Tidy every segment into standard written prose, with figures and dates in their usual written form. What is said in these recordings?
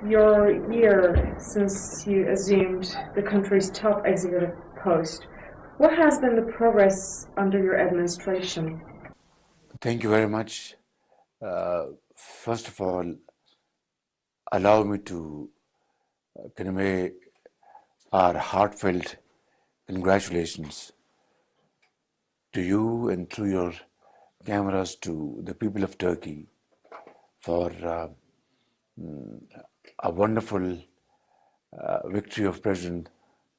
your year since you assumed the country's top executive post. What has been the progress under your administration? Thank you very much. First of all, allow me to convey our heartfelt congratulations to you and through your cameras to the people of Turkey for a wonderful victory of President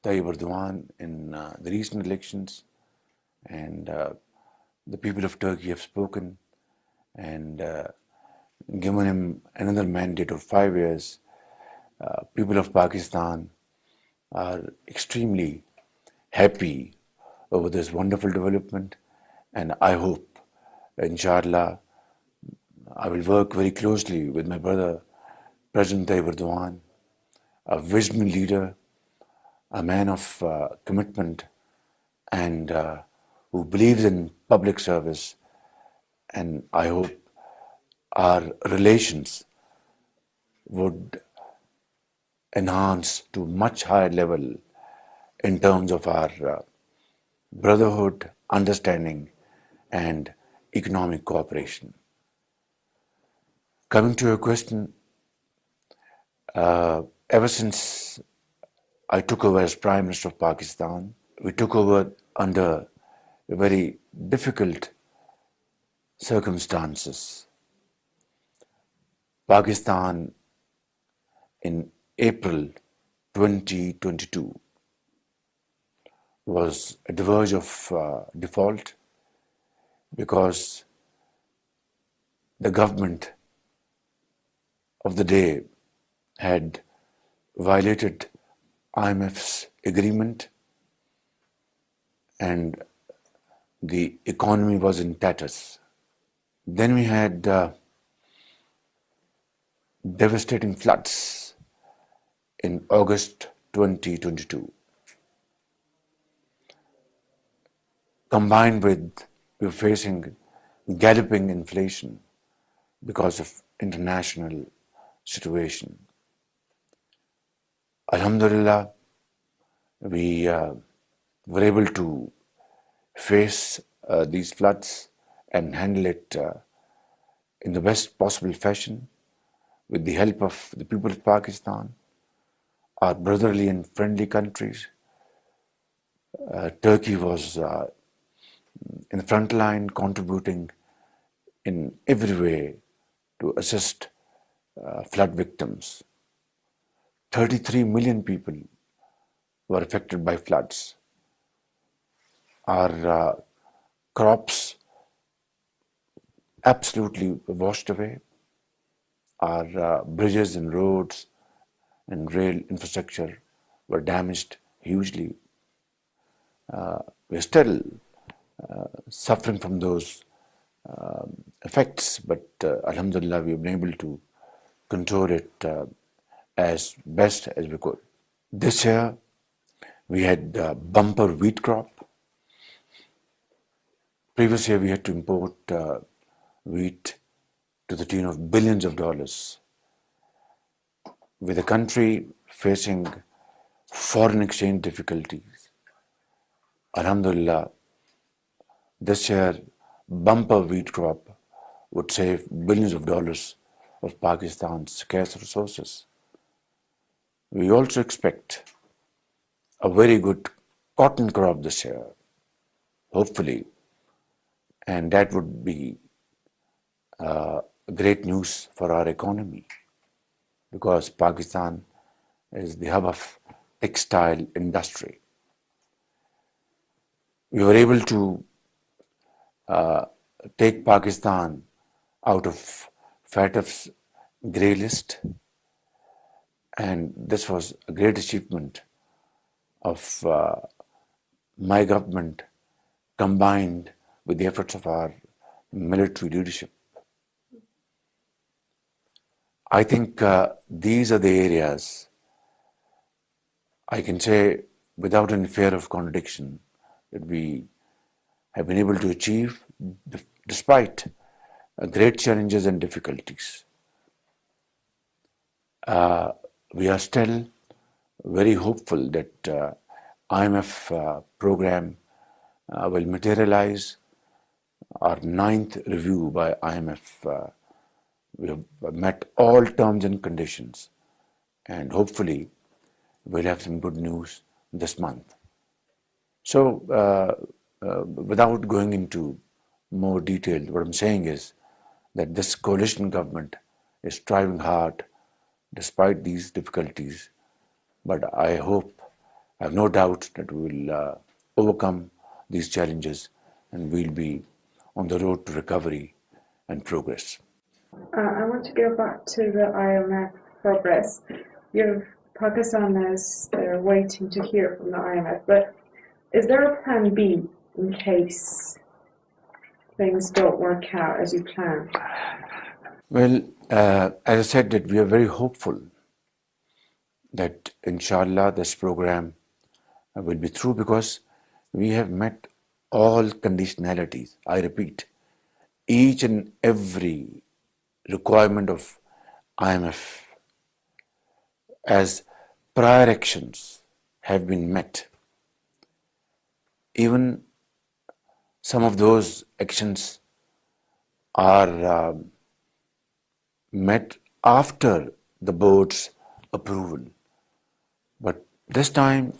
Tayyip Erdogan in the recent elections, and the people of Turkey have spoken and given him another mandate of 5 years. People of Pakistan are extremely happy over this wonderful development, and I hope, inshallah, I will work very closely with my brother, President Tayyip Erdogan, a visionary leader, a man of commitment, and who believes in public service. And I hope our relations would enhance to much higher level in terms of our brotherhood, understanding, and economic cooperation. Coming to your question, ever since I took over as Prime Minister of Pakistan, we took over under very difficult circumstances. Pakistan in April 2022 was at the verge of default because the government of the day had violated IMF's agreement, and the economy was in tatters. Then we had devastating floods in August 2022. Combined with we were facing galloping inflation because of international situation. Alhamdulillah, we were able to face these floods and handle it in the best possible fashion with the help of the people of Pakistan, our brotherly and friendly countries. Turkey was in the front line, contributing in every way to assist flood victims. 33 million people were affected by floods. Our crops absolutely washed away. Our bridges and roads and rail infrastructure were damaged hugely. We're still suffering from those effects, but Alhamdulillah, we've been able to control it as best as we could. This year, we had bumper wheat crop. Previous year, we had to import wheat to the tune of billions of dollars. With the country facing foreign exchange difficulties, Alhamdulillah, this year, bumper wheat crop would save billions of dollars of Pakistan's scarce resources. We also expect a very good cotton crop this year, hopefully, and that would be great news for our economy, because Pakistan is the hub of textile industry. We were able to take Pakistan out of FATF's grey list, and this was a great achievement of my government combined with the efforts of our military leadership. I think these are the areas I can say without any fear of contradiction that we have been able to achieve despite great challenges and difficulties. we are still very hopeful that IMF program will materialize. Our 9th review by IMF, we have met all terms and conditions, and hopefully we'll have some good news this month. So without going into more detail, what I'm saying is that this coalition government is striving hard despite these difficulties, but I have no doubt that we will overcome these challenges and we'll be on the road to recovery and progress. I want to go back to the IMF progress. Pakistan is waiting to hear from the IMF, but is there a plan B in case things don't work out as you plan? Well, as I said, that we are very hopeful that inshallah this program will be through, because we have met all conditionalities. I repeat, each and every requirement of IMF as prior actions have been met. Even some of those actions are met after the board's approval. But this time,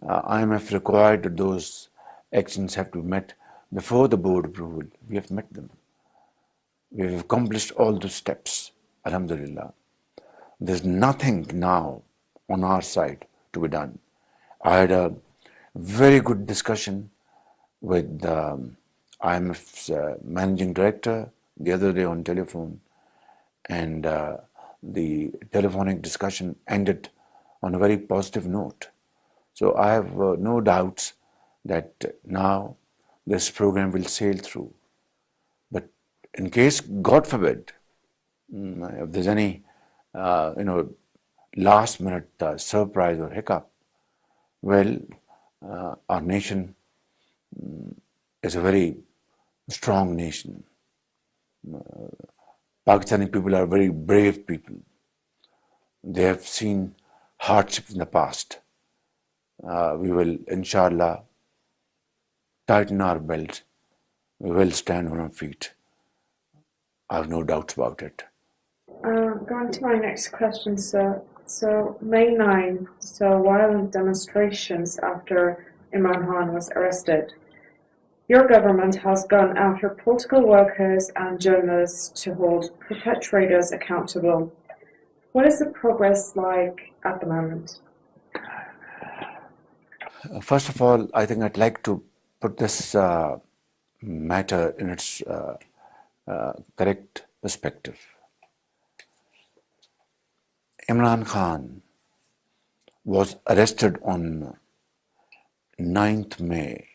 IMF required that those actions have to be met before the board approval. We have met them. We have accomplished all those steps, alhamdulillah. There's nothing now on our side to be done. I had a very good discussion with IMF's managing director the other day on telephone, and the telephonic discussion ended on a very positive note. So I have no doubts that now this program will sail through. But in case, God forbid, if there's any last minute surprise or hiccup, well, our nation is a very strong nation. Pakistani people are very brave people. They have seen hardships in the past. We will, inshallah, tighten our belts. We will stand on our feet. I have no doubts about it. Going to my next question, sir. So May 9, so violent demonstrations after Imran Khan was arrested. Your government has gone after political workers and journalists to hold perpetrators accountable. What is the progress like at the moment? First of all, I think I'd like to put this matter in its correct perspective. Imran Khan was arrested on 9th May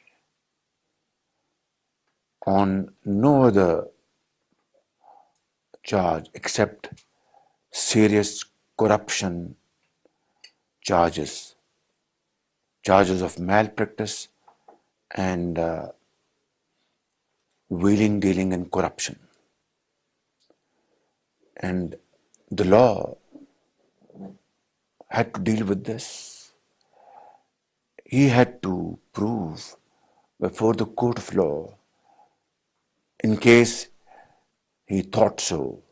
on no other charge except serious corruption charges of malpractice and wheeling, dealing and corruption. And the law had to deal with this. He had to prove before the court of law, in case he thought so,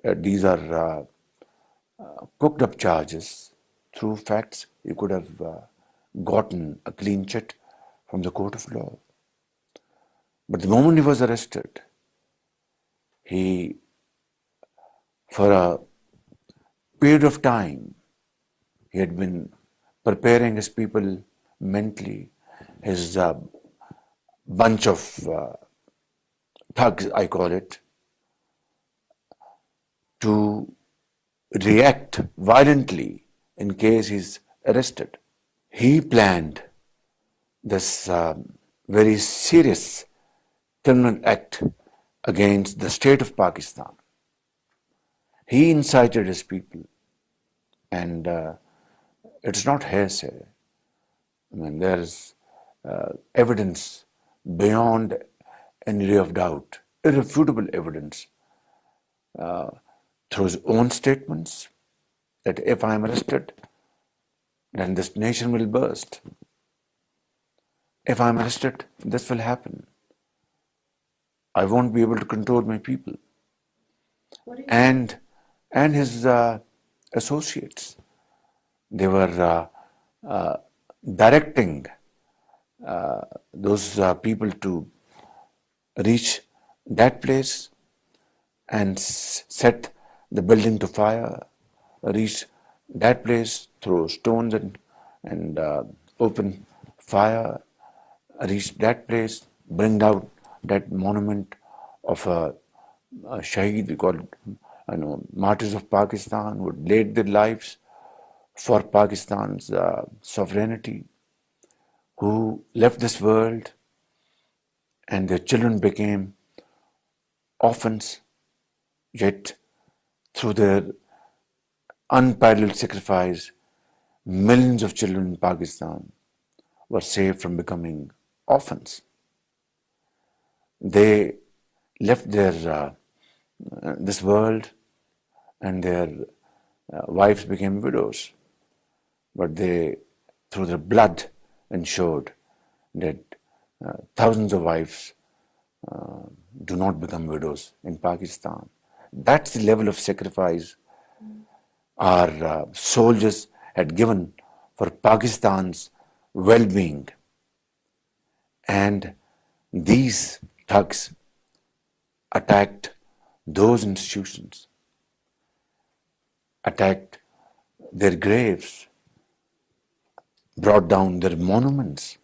that these are cooked up charges. Through facts, he could have gotten a clean chit from the court of law. But the moment he was arrested, he, for a period of time, he had been preparing his people mentally, his bunch of thugs, I call it, to react violently in case he's arrested. He planned this very serious criminal act against the state of Pakistan. He incited his people, and it's not hearsay. I mean, there is evidence beyond any ray of doubt, irrefutable evidence through his own statements that if I am arrested, then this nation will burst. If I am arrested, this will happen. I won't be able to control my people. And his associates, they were directing those people to reach that place and set the building to fire, reach that place, throw stones and open fire, reach that place, bring out that monument of a shaheed, we call it, martyrs of Pakistan, who laid their lives for Pakistan's sovereignty, who left this world and their children became orphans, yet through their unparalleled sacrifice, millions of children in Pakistan were saved from becoming orphans. They left their this world and their wives became widows, but they, through their blood, ensured that thousands of wives do not become widows in Pakistan. That's the level of sacrifice our soldiers had given for Pakistan's well-being. And these thugs attacked those institutions, attacked their graves, brought down their monuments.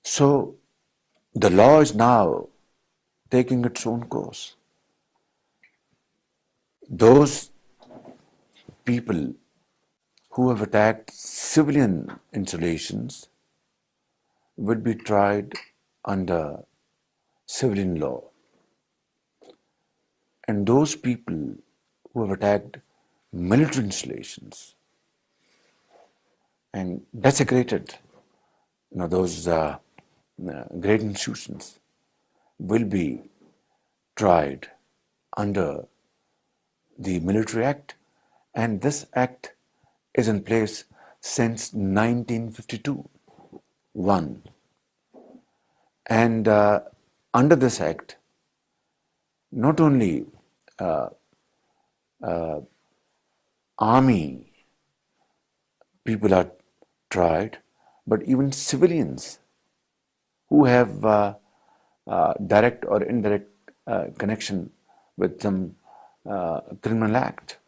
So the law is now taking its own course. Those people who have attacked civilian installations will be tried under civilian law. And those people who have attacked military installations and desecrated those great institutions will be tried under the Military Act. And this act is in place since 1952. And under this act, not only army people are tried, but even civilians who have direct or indirect connection with some criminal act.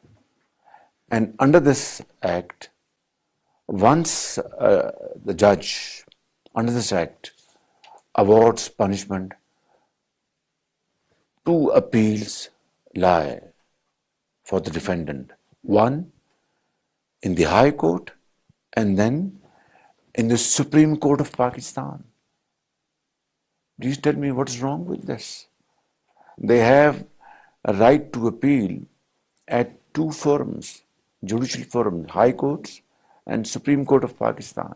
And under this act, once the judge under this act awards punishment, two appeals lie for the defendant. One in the High Court and then in the Supreme Court of Pakistan. Please tell me what's wrong with this. They have a right to appeal at two forums, judicial forums, High Courts and Supreme Court of Pakistan.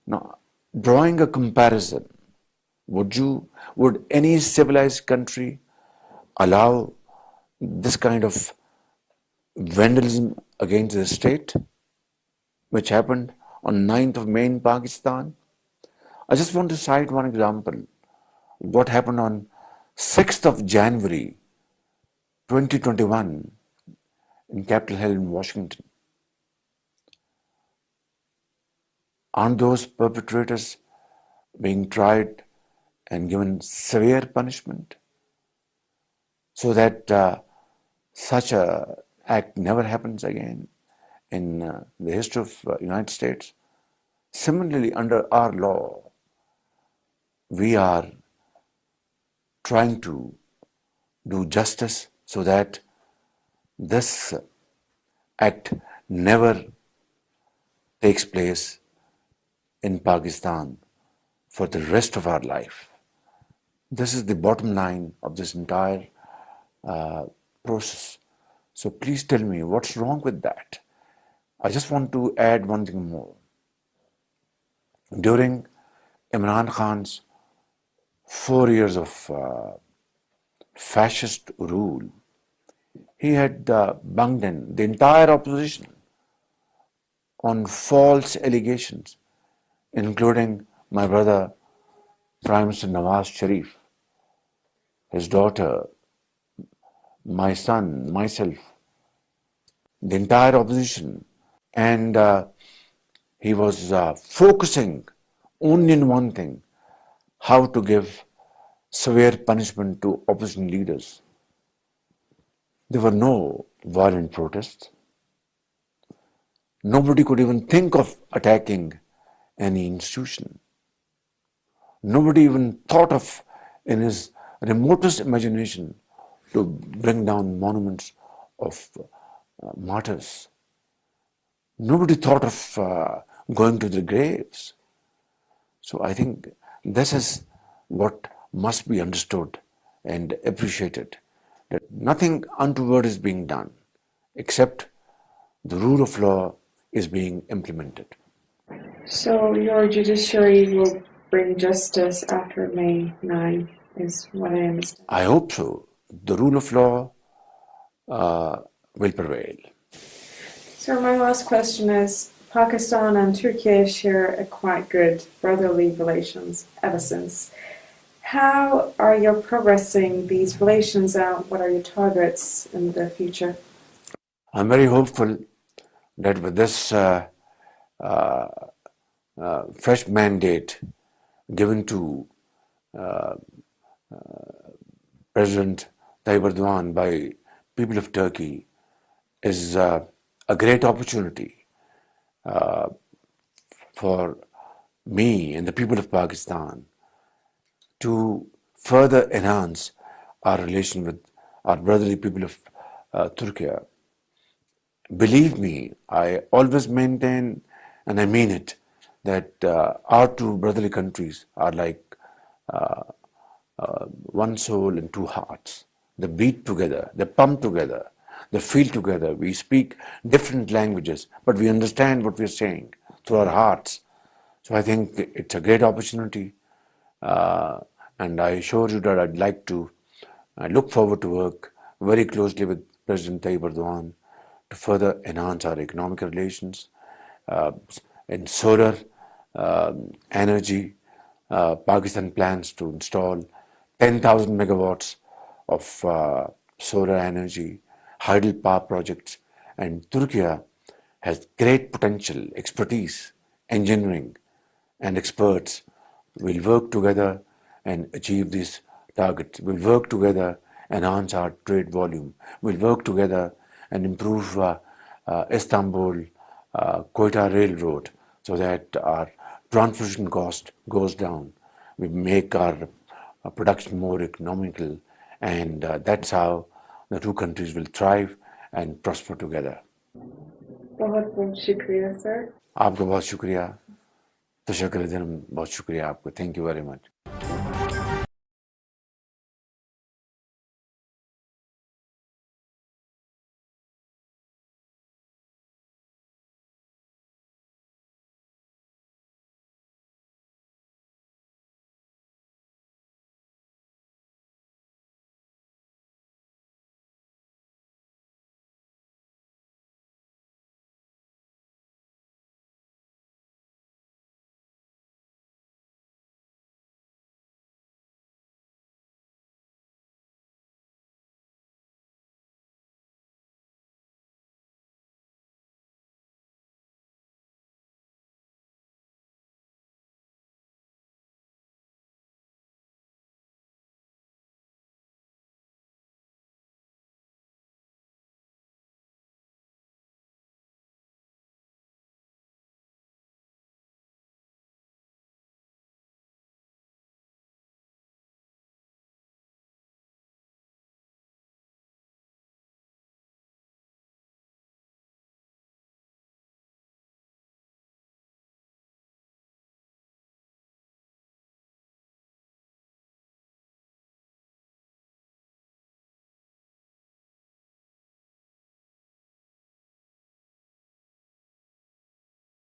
Now, drawing a comparison, would any civilized country allow this kind of vandalism against the state, which happened on 9th of May in Pakistan? I just want to cite one example. What happened on 6th of January 2021 in Capitol Hill in Washington. Aren't those perpetrators being tried and given severe punishment so that such a act never happens again in the history of United States? Similarly, under our law, we are trying to do justice so that this act never takes place in Pakistan for the rest of our life. This is the bottom line of this entire process. So please tell me what's wrong with that. I just want to add one thing more. During Imran Khan's 4 years of fascist rule, he had bunged in the entire opposition, on false allegations, including my brother, Prime Minister Nawaz Sharif, his daughter, my son, myself, the entire opposition, and he was focusing only on one thing: how to give severe punishment to opposition leaders. There were no violent protests. Nobody could even think of attacking any institution. Nobody even thought of, in his remotest imagination, to bring down monuments of martyrs. Nobody thought of going to their graves. So I think this is what must be understood and appreciated, that nothing untoward is being done, except the rule of law is being implemented. So your judiciary will bring justice after May 9, is what I understand. I hope so. The rule of law will prevail. So my last question is, Pakistan and Turkey share a quite good brotherly relations ever since. How are you progressing these relations and what are your targets in the future? I'm very hopeful that with this fresh mandate given to President Tayyip Erdogan by people of Turkey is a great opportunity for me and the people of Pakistan to further enhance our relation with our brotherly people of Turkey. Believe me, I always maintain, and I mean it, that our two brotherly countries are like one soul and two hearts. They beat together, they pump together, they feel together. We speak different languages, but we understand what we're saying through our hearts. So I think it's a great opportunity, and I assure you that I look forward to work very closely with President Tayyip Erdogan to further enhance our economic relations. In solar energy, Pakistan plans to install 10,000 megawatts of solar energy, hydel power projects, and Turkey has great potential, expertise, engineering, and experts. Will work together and achieve these targets. We'll work together and enhance our trade volume. We'll work together and improve Istanbul Quetta Railroad so that our transportation cost goes down. We make our production more economical, and that's how the two countries will thrive and prosper together. बहुत बहुत शुक्रिया sir. आपका बहुत शुक्रिया. तशक्कुर बहुत शुक्रिया आपको. Thank you very much.